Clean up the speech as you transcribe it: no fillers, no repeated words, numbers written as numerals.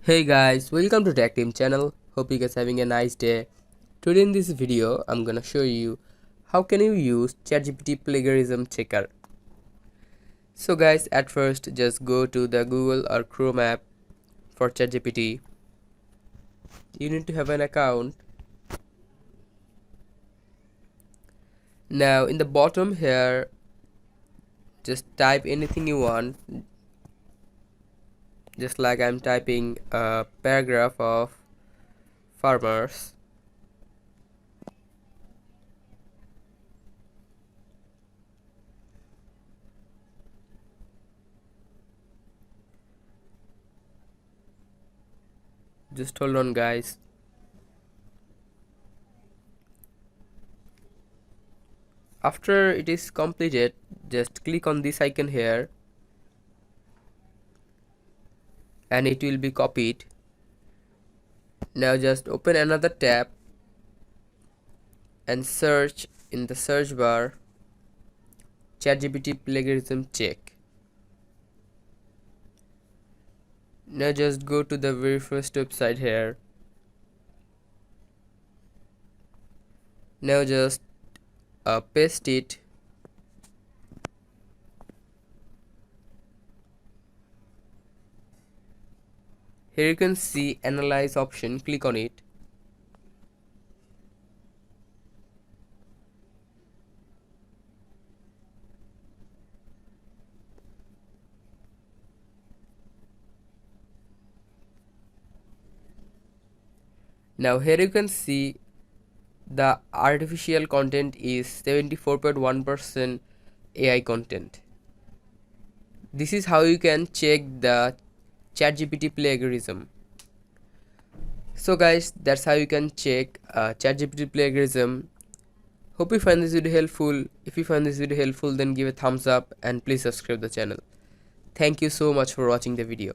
Hey guys, welcome to Tech Team channel. Hope you guys having a nice day. Today in this video, I'm gonna show you how can you use ChatGPT Plagiarism checker. So guys, at first just go to the Google or Chrome app for ChatGPT. You need to have an account. Now in the bottom here, just type anything you want. Just like I'm typing a paragraph of farmers. Just hold on guys. After it is completed, just click on this icon here and it will be copied. Now just open another tab and search in the search bar ChatGPT plagiarism check. Now just go to the very first website here. Now just paste it. Here you can see analyze option, click on it. Now here you can see the artificial content is 74.1% AI content. This is how you can check the ChatGPT plagiarism. So guys, that's how you can check ChatGPT plagiarism. Hope you find this video helpful. If you find this video helpful, then give a thumbs up and please subscribe the channel. Thank you so much for watching the video.